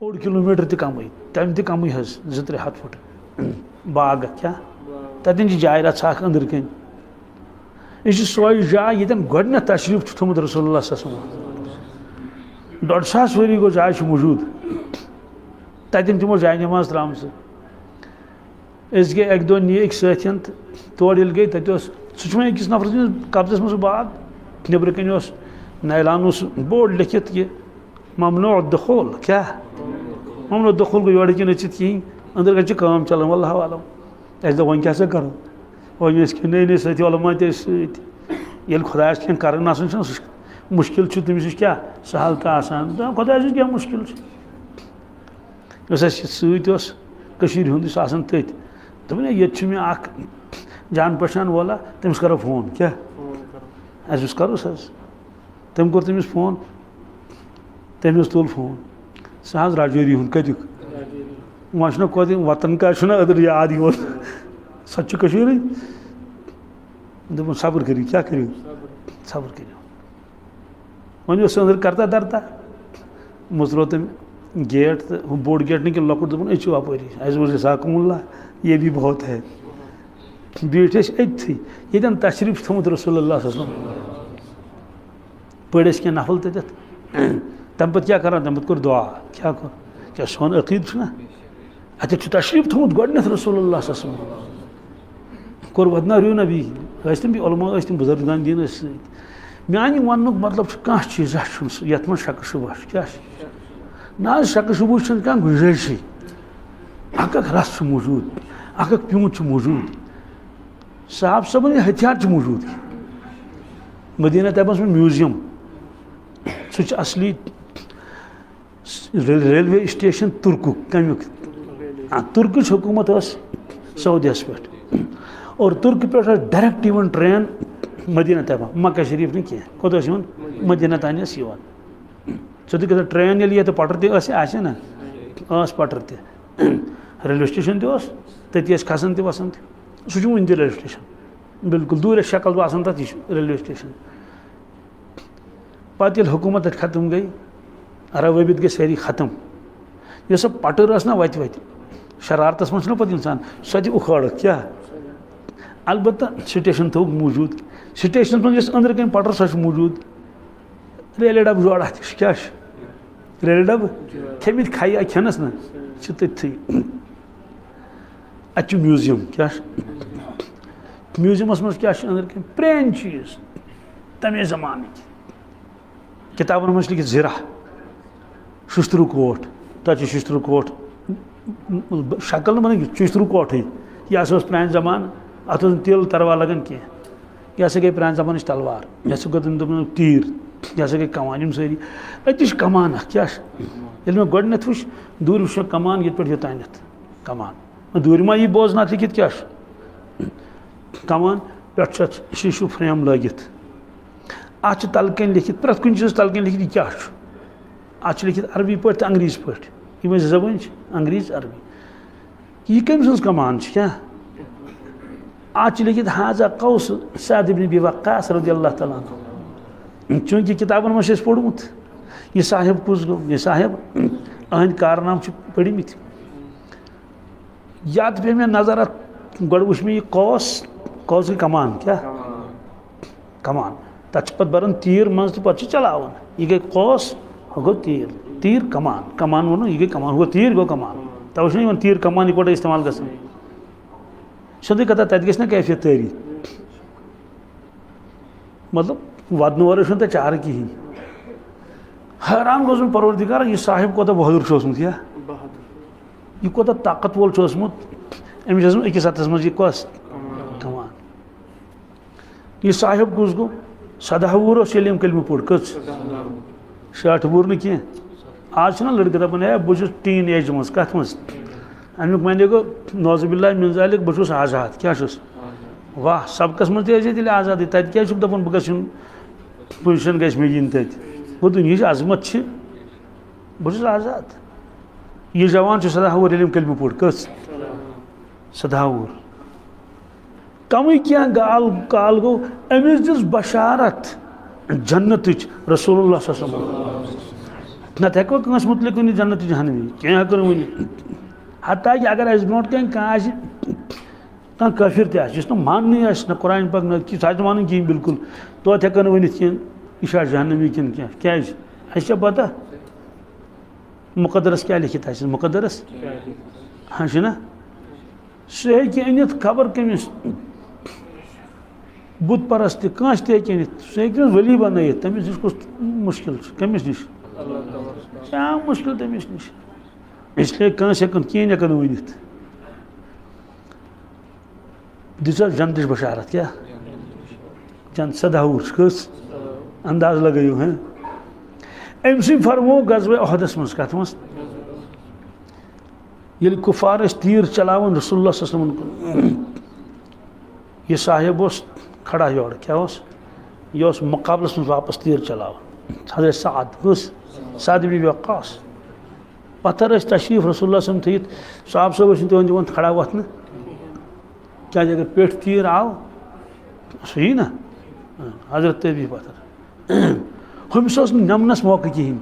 اوڑ کلومیٹر تہ کم تم تہ کم حظ 2-3 ہتھ فٹ باغ کیا تتین جائے رژھ اخ اندر کن یہ سوے جائے یتن گۄڈنیتھ تشریف تھومت رسول اللہ صلی اللہ علیہ وسلم 150 ؤری گو جائے موجود تتین تمو جائے نماز ترام گئی اک دہ نیک ساتھین تور یل گئی تتہ سہ أکس نفر قبضس مز باغ نبر کن نعلان بوڑ لکھت یہ ممنوع الدخول کیا ممنوع الدخول گو یور کن اچت کہین اندر کن کام چلان واللہ عالم اس دہ ون کیا کرو ون نئی ساتھی علماء تہ یل خدایس کھین کرن آسان سہ مشکل تمس کیا سہل تو آسان خدایس کیا مشکل اس ست ہند آسان تھی دپن یہ مے اخ جان پہچان والا تمس کرو فون کیا اس کروس حظ تم کور تمس فون تمس تل فون سہ حظ راجوری ہند کتیک وہاں کت وطن کا ادر یاد سہ دپن صبر کرو کیا کرو صبر کرو وۄنۍ اوس أنٛدر کرتا درتا مٔژروو تٔمۍ گیٹ تو بوڑ گیٹ نہیں کہ لۄکُٹ دپُن أسۍ چھِ اپٲری اَسہِ بوٗز جزاکم اللہ یہ بھی بہت ہے بیٖٹھۍ أسۍ أتتھٕے ییٚتٮ۪ن تشریٖف تھوٚمُت رسول اللہ صلی اللہ علیہ وسلم پٔرۍ أسۍ کینٛہہ نفل تتٮ۪تھ تمہِ پتہٕ کیٛاہ کران تمہِ پتہٕ کوٚر دعا کیٛاہ کوٚر کیٛاہ سون عقیٖدٕ چھُنہ اَتٮ۪تھ چھُ تشریٖف تھوٚمُت گۄڈٕنیتھ رسول اللہ صلی اللہ علیہ وسلم کوٚر ودناریو نبی ٲسۍ تِم علما ٲسۍ تِم بُزرگان دیٖن ٲسۍ سۭتۍ میانہِ وننُک مطلب چھُ کانٛہہ چیٖزا چھُنہٕ سُہ یتھ منٛز شکہٕ شُبہ چھُ کیٛاہ چھُ نہ حظ شکہٕ شُبہٕچ چھنہٕ کانٛہہ گُنجٲیشٕے اکھ اکھ رس چھُ موٗجوٗد اکھ اکھ پیوٗنٛت چھُ موٗجوٗد صاحب صٲبن یہِ ہتھیار چھُ موٗجوٗد مدیٖنہ طیبس منٛز میوٗزیم سُہ چھُ اصلی ریلوے سٹیشن تُرکُک کمیُک تُرکٕچ حکوٗمت ٲس سعودیس پٮ۪ٹھ اور تُرکہٕ پٮ۪ٹھ ٲس ڈایریکٹ یِوان ٹرین مدیٖنہ طیبہ مکہ شریٖف نہٕ کینٛہہ کوٚت ٲس یِوان مدیٖنہ تانۍ ٲس یِوان ژٕ گژھان ٹرین ییٚلہِ ییٚتہِ پٹر تہِ ٲسۍ آسہِ نا ٲس پٹر تہِ ریلوے سٹیشن تہِ اوس تٔتی ٲسۍ کھسان تہِ وسان تہِ سُہ چھُ وُنہِ تہِ ریلوے سٹیشن بالکل دوٗرِچ شکل باسان تتھ یہِ چھُ ریلوے سٹیشن پتہٕ ییٚلہِ حکوٗمت تتہِ ختم گٔے روٲبط گٔے سٲری ختم یۄس سۄ پٹر ٲس نا وتہِ وتہِ شرارتس منٛز چھُنہ پتہٕ اِنسان سۄ تہِ اُکھٲڑٕکھ کیٛاہ البتہ سٹیشن تھوٚوُکھ موٗجوٗد سٹیشنس منٛز یۄس أنٛدرٕ کَنۍ پٹر سۄ چھِ موٗجوٗد ریلہِ ڈبہٕ جوڑا تہِ چھُ کیٛاہ چھُ ریلہِ ڈبہٕ کھیٚمٕتۍ کھیہِ کھٮ۪نس نہ چھِ تٔتھٕے اَتہِ چھُ میوٗزیم کیٛاہ چھُ میوٗزیمس منٛز کیٛاہ چھُ أنٛدرٕ کَنۍ پرٛٲنۍ چیٖز تَمے زمانٕکۍ کِتابن منٛز چھِ لیکھِتھ زِرا شُشتروٗ کوٹھ تَتھ چھُ شُشتروٗ کوٹھ شکل نہٕ بنٲوِتھ شُشتروٗ کوٹھٕے یہِ ہسا اوس پرانہِ زمانہٕ اتھ اوس نہٕ تِل تروا لگان کینٛہہ یہِ ہسا گٔے پرانہِ زمانٕچ تلوار یہِ ہسا گوٚو دوٚپُن تیٖر یہِ ہسا گٔے کمان یِم سٲری أتی چھِ کمان اکھ کیٛاہ چھِ ییٚلہِ مےٚ گۄڈٕنیتھ وٕچھ دوٗرِ وٕچھ مےٚ کمان ییٚتہِ پٮ۪ٹھ یوٚتانٮ۪تھ کمان دوٗرِ ما یی بوزنہٕ لیکھِتھ کیٛاہ چھُ کمان پٮ۪ٹھ چھُ اتھ شیٖشوٗ فریم لٲگِتھ اتھ چھُ تلہٕ کَنۍ لیکھِتھ پرٛٮ۪تھ کُنہِ چیٖزس تلہٕ کَنۍ لیکھِتھ یہِ کیٛاہ چھُ اتھ چھُ لیکھِتھ عربی پٲٹھۍ تہٕ انگریٖزی پٲٹھۍ یِم ٲسۍ زبٲنۍ چھِ انگریٖزی عربی یہِ کٔمۍ سٕنٛز کمان چھِ کیٛاہ اتھ چھُ لیکھِتھ حاذا قوس سعد ابن ابی وقاص رضی اللہ تعالیٰ عنہ چوٗنٛکہِ کِتابن منٛز چھُ اَسہِ پوٚرمُت یہِ صاحب کُس گوٚو یہِ صاحب أہنٛدۍ کارنامہٕ چھِ پٔرمٕتۍ یَتھ پیٚیہِ مےٚ نظر اتھ گۄڈٕ وٕچھ مےٚ یہِ قوس قوس گٔے کمان کیٛاہ کمان تتھ چھِ پتہٕ بران تیٖر منٛز تہٕ پتہٕ چھِ چلاوان یہِ گٔے قوس ہُہ گوٚو تیٖر تیٖر کمان کمان ووٚنُو یہِ گٔے کمان ہُہ گوٚو تیٖر گوٚو کمان تَوے چھُنہ یِوان تیٖر کمان یِکوَٹے استعمال گژھان سیوٚدُے کتھا تتہِ گژھِ نہ کیفیت تٲری مطلب ودنہٕ ورٲے چھُنہٕ تتہِ چارٕ کِہیٖنۍ حٲران گوٚژھ بہٕ پروردِگارا یہِ صاحب کوتاہ بہادُر چھُ اوسمُت یہِ کوتاہ طاقت وول چھُ اوسمُت أمِس چھِ ٲسمٕژ أکِس ہتھس منٛز یہِ کۄس کمان یہِ صاحب کُس گوٚو 17 وُہُر اوس ییٚلہِ أمۍ کلمہٕ پوٚر کٔژ 60 وُہُر نہٕ کینٛہہ آز چھُنہ لڑکہٕ دپان ہے بہٕ چھُس ٹیٖن ایجہِ منٛز کتھ منٛز امیُک معنی گوٚو نوزٕ باللہ من ذالِک بہٕ چھُس آزاد کیٛاہ چھُس واہ سبقس منٛز تہِ ٲسۍ تیٚلہِ آزادٕے تتہِ کیٛازِ چھُکھ دپان بہٕ گژھٕ یُن پُزِشن گژھِ مےٚ یِنۍ تتہِ گوٚو دُنہِچ عظمت چھِ بہٕ چھُس آزاد یہِ جوان چھُ 17 وُہُر ییٚلہِ أمۍ کلمہٕ پوٚر کٔژ 17 وُہُر کمٕے کینٛہہ کال گوٚو أمِس دِژ بشارت جنتٕچ رسول اللہ صلی اللہ علیہ وسلم نت ہیکو کنس متعلق ونی جنت جہنمی کیا ہیکو ونی حتیٰ کہ اگر اس برونٹ کن کھانا کافر تہ جس ماننی نہ قرآن پاک نہ سہ مان کہین بالکل توت ہیکو ورنت کھین یہ جہنمی کن کیاز اس پتہ مقدرس کیا لکھت آ مقدرس ہاں نا سہ ہیکہ انت خبر کمس بت پرست کانس تہ ہیکہ انت سہ ہیکہ ولی بنائت تمس نش کس مشکل کمس نش کیا مشکل تمس نش اس لیے کنس ہیکن کہین ہیکن ونت دس جنت بشارت کیا جنت سداور کس انداز لگیو ہیں ام سی فرمو غزوہ احدس مز کت مز یل کفار اس تیر چلاون رسول اللہ صلی اللہ علیہ وسلم یہ صاحب اس کھڑا یور کیا اس یہ اس مقابلس مز واپس تیر چلاون حضرت سعد بن وقاص پتھر اس تشریف رسول اللہ صلی اللہ علیہ وسلم تھیت صاحب صاحب اس تون دون کھڑا وتن کیا اگر پیٹ تیر آو صحیح نا حضرت بھی پتھر ہمس نمنس موقع کہین